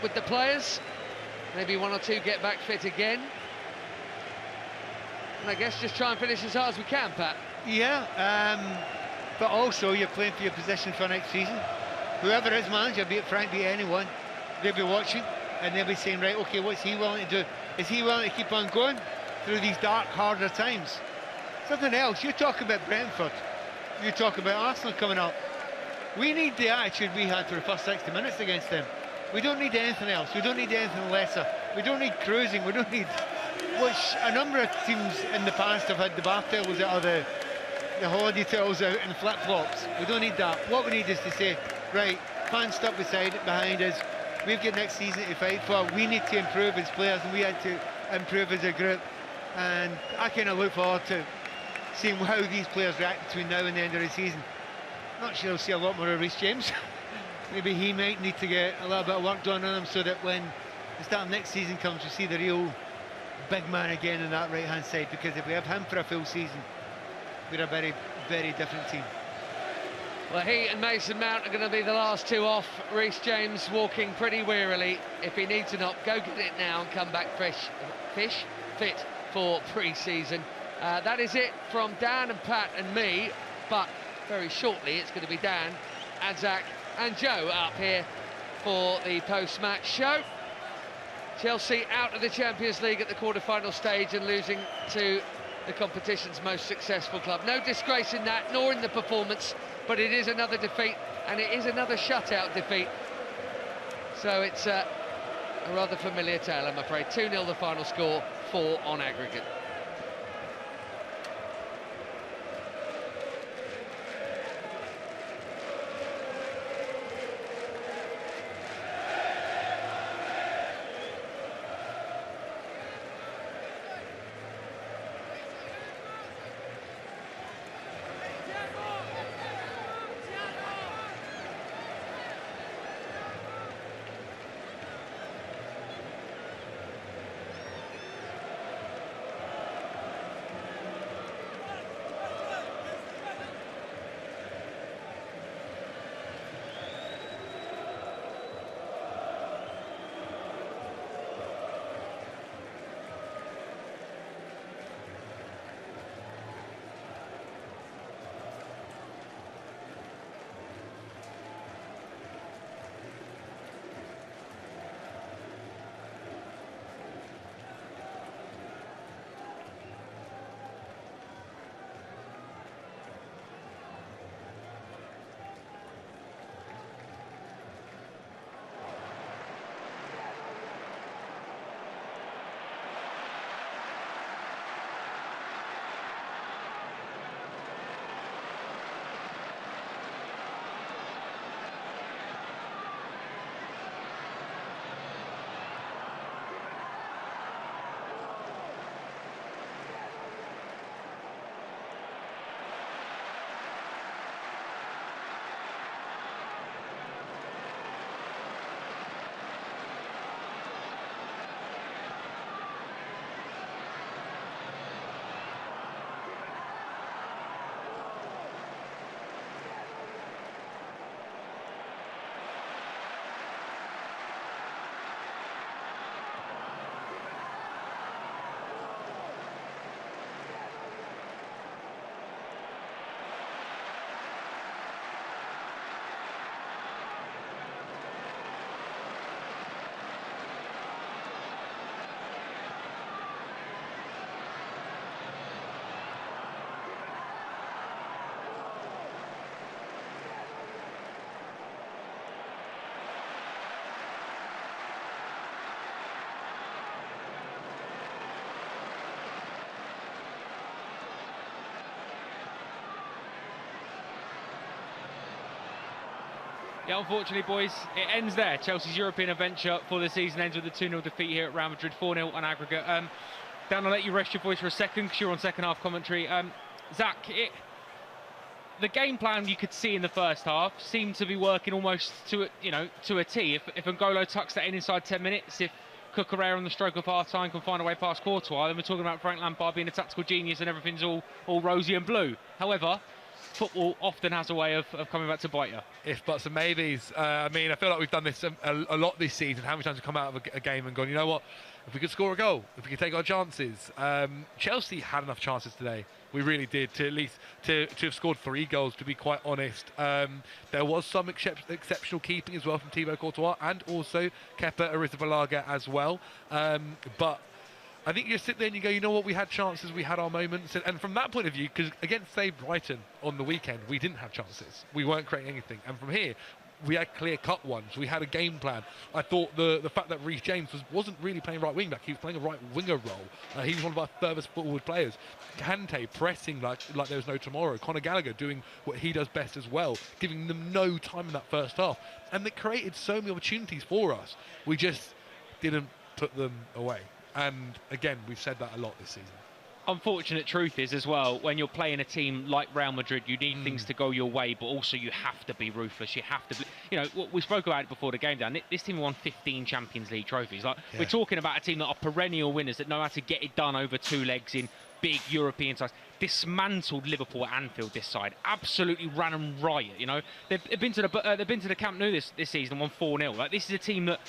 with the players. Maybe one or two get back fit again. And I guess just try and finish as hard as we can, Pat. Yeah, but also you're playing for your position for next season. Whoever is manager, be it Frank, be it anyone, they'll be watching and they'll be saying, right, okay, what's he willing to do? Is he willing to keep on going through these dark, harder times? Something else, you talk about Brentford, you talk about Arsenal coming up. We need the attitude we had for the first 60 minutes against them. We don't need anything else, we don't need anything lesser. We don't need cruising, we don't need... Which a number of teams in the past have had the bath towels out, or the holiday towels out and flip-flops. We don't need that. What we need is to say, right, fans stuck behind us, we've got next season to fight for, we need to improve as players and we had to improve as a group. And I kind of look forward to seeing how these players react between now and the end of the season. Not sure I'll see a lot more of Reece James. Maybe he might need to get a little bit of work done on him so that when the start of next season comes, we see the real big man again on that right-hand side, because if we have him for a full season, we're a very, very different team. Well, he and Mason Mount are going to be the last two off. Reece James walking pretty wearily. If he needs a knock, go get it now and come back fit for pre-season. That is it from Dan and Pat and me, but very shortly it's going to be Dan, Adzak and Joe up here for the post-match show. Chelsea out of the Champions League at the quarter-final stage and losing to the competition's most successful club. No disgrace in that, nor in the performance, but it is another defeat, and it is another shutout defeat. So it's a rather familiar tale, I'm afraid. 2-0 the final score, 4 on aggregate. Yeah, unfortunately, boys, it ends there. Chelsea's European adventure for the season ends with a 2-0 defeat here at Real Madrid, 4-0 on aggregate. Dan, I'll let you rest your voice for a second because you're on second half commentary. Zach, the game plan you could see in the first half seemed to be working almost to a T. If N'Golo tucks that in inside 10 minutes, if Cucurella on the stroke of half-time can find a way past Courtois, then we're talking about Frank Lampard being a tactical genius and everything's all rosy and blue. However, football often has a way of coming back to bite you. If buts and maybes. I mean, I feel like we've done this a lot this season. How many times we've come out of a game and gone, you know what, if we could score a goal, if we could take our chances. Chelsea had enough chances today. We really did, to at least to have scored 3 goals, to be quite honest. There was some exceptional keeping as well from Thibaut Courtois, and also Kepa Arrizabalaga as well. But I think you sit there and you go, you know what, we had chances, we had our moments. And from that point of view, because against, say, Brighton on the weekend, we didn't have chances. We weren't creating anything. And from here, we had clear-cut ones. We had a game plan. I thought the fact that Reece James wasn't really playing right wing-back. He was playing a right winger role. He was one of our furthest forward players. Kanté pressing like there was no tomorrow. Conor Gallagher doing what he does best as well, giving them no time in that first half. And they created so many opportunities for us. We just didn't put them away. And again, we've said that a lot this season. Unfortunate truth is as well, when you're playing a team like Real Madrid, you need things to go your way, but also you have to be ruthless. You have to be, you know, we spoke about it before the game, Dan. This team won 15 Champions League trophies. Like, we're talking about a team that are perennial winners, that know how to get it done over 2 legs in big European sides. Dismantled Liverpool at Anfield this side. Absolutely ran them riot. You know, they've been to the Camp Nou this season and won 4-0. Like, this is a team that,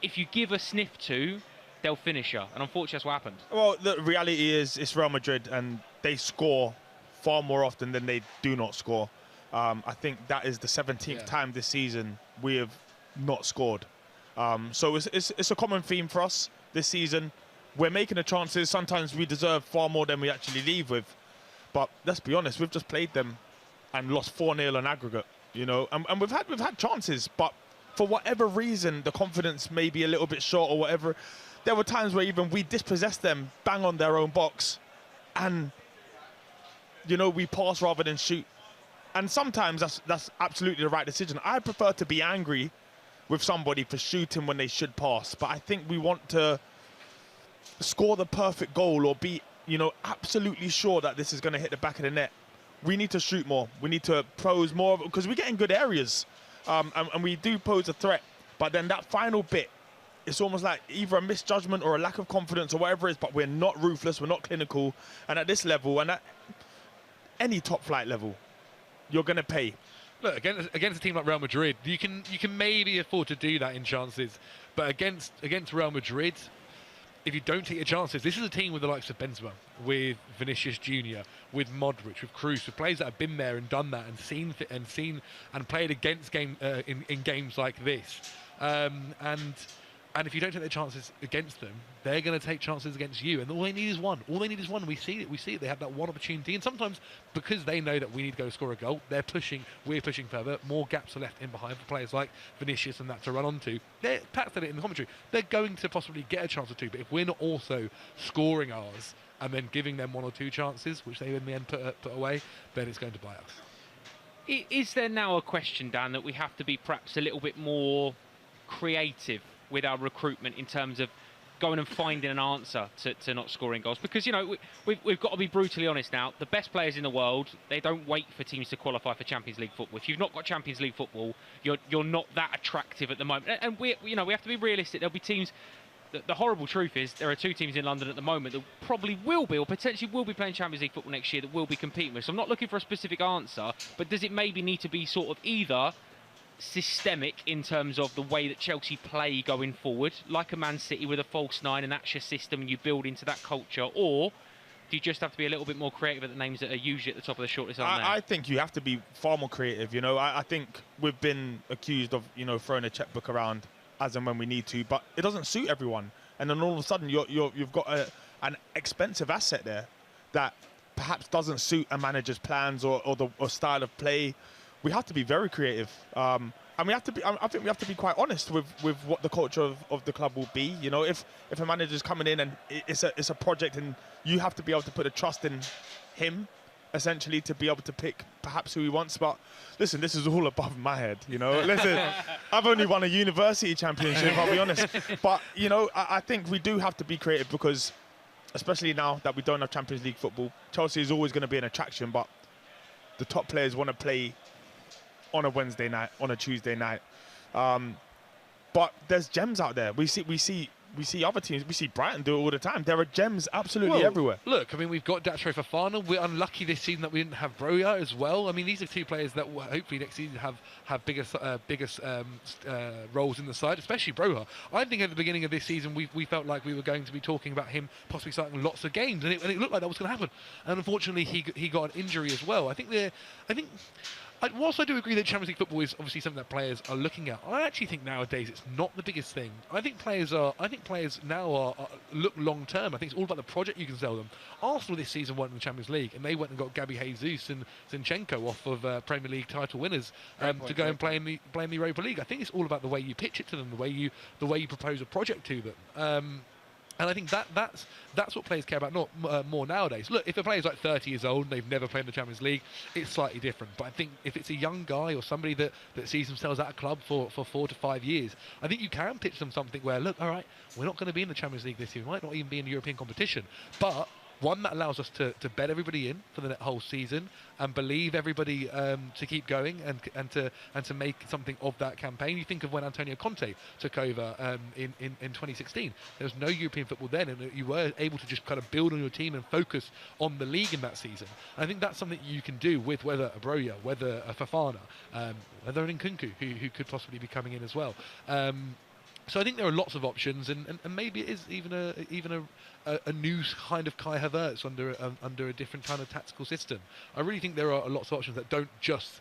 if you give a sniff to, they'll finish her, and unfortunately that's what happened. Well, the reality is it's Real Madrid, and they score far more often than they do not score. I think that is the 17th time this season we have not scored. So it's a common theme for us this season. We're making the chances. Sometimes we deserve far more than we actually leave with. But let's be honest, we've just played them and lost 4-0 on aggregate. You know, and we've had chances, but for whatever reason, the confidence may be a little bit short or whatever. There were times where even we dispossessed them, bang on their own box, and, you know, we pass rather than shoot. And sometimes that's absolutely the right decision. I prefer to be angry with somebody for shooting when they should pass, but I think we want to score the perfect goal or be, you know, absolutely sure that this is going to hit the back of the net. We need to shoot more. We need to pose more, because we get in good areas, and we do pose a threat. But then that final bit, it's almost like either a misjudgment or a lack of confidence or whatever it is, but we're not ruthless, we're not clinical. And at this level, and at any top flight level, you're going to pay. Look, against a team like Real Madrid, you can maybe afford to do that in chances. But against Real Madrid, if you don't take your chances, this is a team with the likes of Benzema, with Vinicius Jr., with Modric, with Kroos, with players that have been there and done that and seen and played against in games like this. And if you don't take their chances against them, they're going to take chances against you. And all they need is one. All they need is one. We see it. They have that one opportunity. And sometimes, because they know that we need to go score a goal, we're pushing further. More gaps are left in behind for players like Vinicius and that to run onto. Pat said it in the commentary. They're going to possibly get a chance or two. But if we're not also scoring ours and then giving them 1 or 2 chances, which they in the end put away, then it's going to bite us. Is there now a question, Dan, that we have to be perhaps a little bit more creative with our recruitment in terms of going and finding an answer to not scoring goals? Because, you know, we've got to be brutally honest now. The best players in the world, they don't wait for teams to qualify for Champions League football. If you've not got Champions League football, you're not that attractive at the moment. And we have to be realistic. There'll be teams. The horrible truth is there are 2 teams in London at the moment that probably will be, or potentially will be, playing Champions League football next year that will be competing with. So I'm not looking for a specific answer, but does it maybe need to be sort of either systemic in terms of the way that Chelsea play going forward, like a Man City with a false 9, and that's your system and you build into that culture, or do you just have to be a little bit more creative at the names that are usually at the top of the shortlist? I think you have to be far more creative. You know, I think we've been accused of, you know, throwing a checkbook around as and when we need to, but it doesn't suit everyone. And then all of a sudden you've got an expensive asset there that perhaps doesn't suit a manager's plans or style of play. We have to be very creative, and we have to be. I think we have to be quite honest with what the culture of the club will be. You know, if a manager's coming in and it's a project, and you have to be able to put a trust in him, essentially, to be able to pick perhaps who he wants. But listen, this is all above my head. You know, listen, I've only won a university championship. I'll be honest, but you know, I think we do have to be creative, because, especially now that we don't have Champions League football, Chelsea is always going to be an attraction, but the top players want to play on a Wednesday night, on a Tuesday night. But there's gems out there. We see we see other teams. We see Brighton do it all the time. There are gems absolutely everywhere. Look, I mean, we've got Datro Fofana. We're unlucky this season that we didn't have Broja as well. I mean, these are two players that will hopefully next season have bigger roles in the side, especially Broja. I think at the beginning of this season we felt like we were going to be talking about him possibly starting lots of games, and it looked like that was going to happen. And unfortunately, he got an injury as well. Whilst I do agree that Champions League football is obviously something that players are looking at, I actually think nowadays it's not the biggest thing. I think players now look long term. I think it's all about the project you can sell them. Arsenal this season won the Champions League, and they went and got Gabi Jesus and Zinchenko off of Premier League title winners to go and play in the Europa League. I think it's all about the way you pitch it to them, the way you propose a project to them. And I think that's what players care about more nowadays. Look, if a player's like 30 years old and they've never played in the Champions League, it's slightly different. But I think if it's a young guy or somebody that sees themselves at a club for 4 to 5 years, I think you can pitch them something where, look, all right, we're not going to be in the Champions League this year. We might not even be in the European competition. But one that allows us to bet everybody in for the whole season and believe everybody to keep going and to make something of that campaign. You think of when Antonio Conte took over in 2016. There was no European football then, and you were able to just kind of build on your team and focus on the league in that season. And I think that's something you can do with whether a Broja, whether a Fofana, whether an Nkunku, who could possibly be coming in as well. So I think there are lots of options, and maybe it is even a new kind of Kai Havertz under a different kind of tactical system. I really think there are lots of options that don't just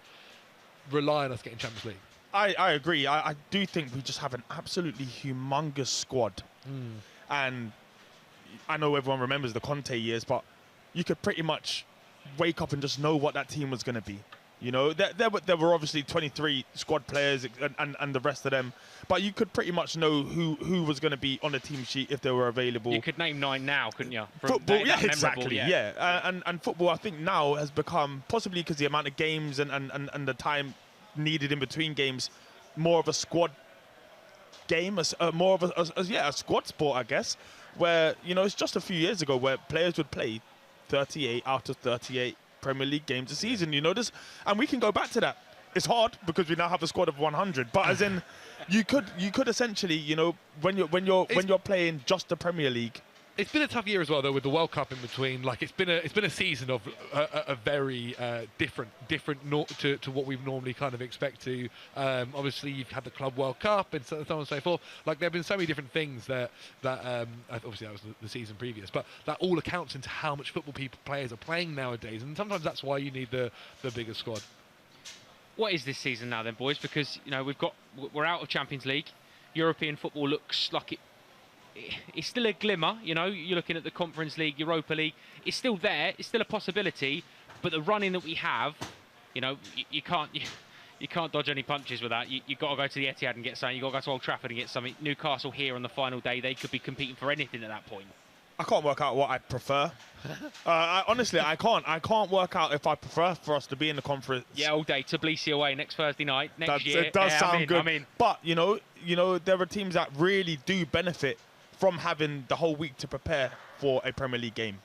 rely on us getting Champions League. I agree. I do think we just have an absolutely humongous squad. And I know everyone remembers the Conte years, but you could pretty much wake up and just know what that team was going to be. You know, there were obviously 23 squad players and the rest of them, but you could pretty much know who was going to be on the team sheet if they were available. You could name 9 now, couldn't you? Football, yeah, exactly, yeah. And football, I think now has become, possibly because the amount of games and the time needed in between games, more of a squad game, more of a squad sport, I guess, where, you know, it's just a few years ago where players would play 38 out of 38 Premier League games a season, you know this, and we can go back to that. It's hard because we now have a squad of 100, but as in, you could essentially, you know, when you're playing just the Premier League. It's been a tough year as well, though, with the World Cup in between. Like it's been a season of a very different to what we normally kind of expect to. Obviously, you've had the Club World Cup and so on and so forth. Like there have been so many different things that obviously that was the season previous, but that all accounts into how much football players are playing nowadays, and sometimes that's why you need the bigger squad. What is this season now then, boys? Because you know we're out of Champions League. European football looks like it's still a glimmer, you know. You're looking at the Conference League, Europa League. It's still there. It's still a possibility. But the running that we have, you know, you can't dodge any punches with that. You've got to go to the Etihad and get something. You've got to go to Old Trafford and get something. Newcastle here on the final day, they could be competing for anything at that point. I can't work out what I prefer. Honestly, I can't work out if I prefer for us to be in the conference. Yeah, all day. Tbilisi away next Thursday night, next year. It does sound good. But, you know, there are teams that really do benefit from having the whole week to prepare for a Premier League game.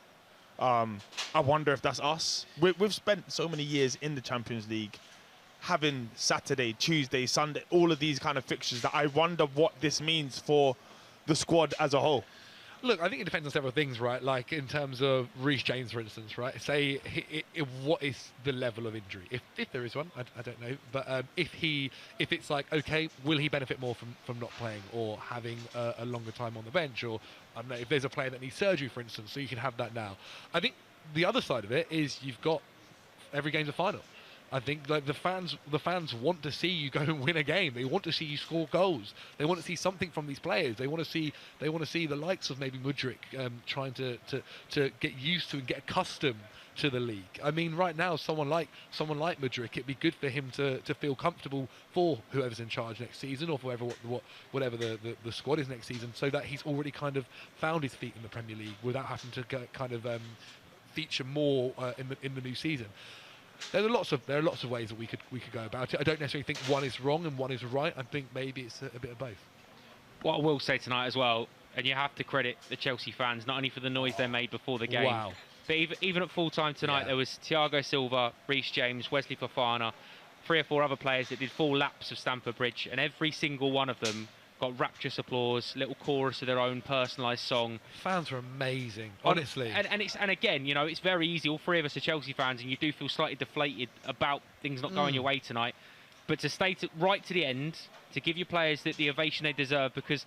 I wonder if that's us. We've spent so many years in the Champions League, having Saturday, Tuesday, Sunday, all of these kind of fixtures, that I wonder what this means for the squad as a whole. Look, I think it depends on several things, right? Like in terms of Reece James, for instance, right? Say, what is the level of injury? If there is one, I don't know. But if it's like, okay, will he benefit more from not playing or having a longer time on the bench? Or, I don't know, if there's a player that needs surgery, for instance, so you can have that now. I think the other side of it is you've got every game's a final. I think like the fans want to see you go and win a game. They want to see you score goals. They want to see something from these players. They want to see the likes of maybe Mudryk trying to get used to and get accustomed to the league. I mean, right now, someone like Mudryk, it'd be good for him to feel comfortable for whoever's in charge next season, or for whatever the squad is next season, so that he's already kind of found his feet in the Premier League without having to kind of feature more in the new season. There are lots of ways that we could go about it. I don't necessarily think one is wrong and one is right. I think maybe it's a bit of both. What I will say tonight as well, and you have to credit the Chelsea fans, not only for the noise they made before the game, but even at full time tonight, there was Thiago Silva, Reece James, Wesley Fofana, 3 or 4 other players that did full laps of Stamford Bridge, and every single one of them got rapturous applause, little chorus of their own personalised song. Fans were amazing, honestly. And again, you know, it's very easy. All three of us are Chelsea fans, and you do feel slightly deflated about things not going your way tonight. But to stay right to the end, to give your players the ovation they deserve, because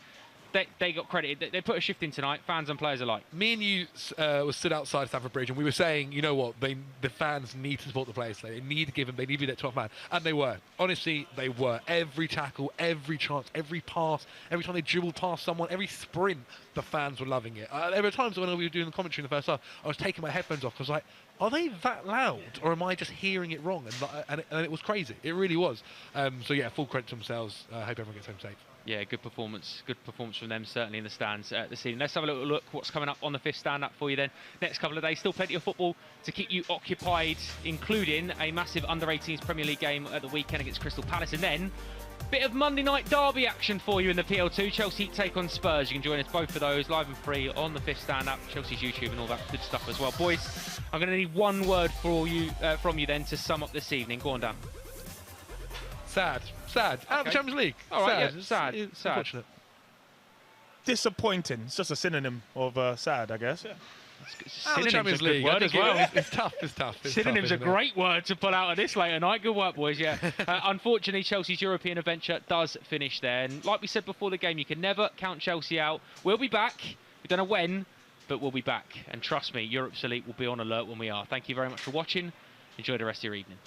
they got credited. They put a shift in tonight, fans and players alike. Me and you were stood outside Stamford Bridge, and we were saying, you know what, the fans need to support the players today. They need to give them, they need to be that 12th man. And they were. Honestly, they were. Every tackle, every chance, every pass, every time they dribbled past someone, every sprint, the fans were loving it. There were times when we were doing the commentary in the first half, I was taking my headphones off because, like, are they that loud, or am I just hearing it wrong? And it was crazy. It really was. So yeah, full credit to themselves. I hope everyone gets home safe. Yeah, good performance from them, certainly in the stands this evening. Let's have a little look what's coming up on the fifth stand-up for you then. Next couple of days, still plenty of football to keep you occupied, including a massive under-18s Premier League game at the weekend against Crystal Palace, and then bit of Monday night derby action for you in the PL2. Chelsea take on Spurs. You can join us both for those live and free on the fifth stand-up, Chelsea's YouTube and all that good stuff as well. Boys, I'm going to need one word for you from you then to sum up this evening. Go on, Dan. Sad. Out of the Champions League. All right, sad. Sad. Unfortunate. Disappointing. It's just a synonym of sad, I guess. Out of the Champions League word as well. It's tough. Synonym's a great word to pull out of this later night. Good work, boys. Yeah. Unfortunately, Chelsea's European adventure does finish there. And like we said before the game, you can never count Chelsea out. We'll be back. We don't know when, but we'll be back. And trust me, Europe's Elite will be on alert when we are. Thank you very much for watching. Enjoy the rest of your evening.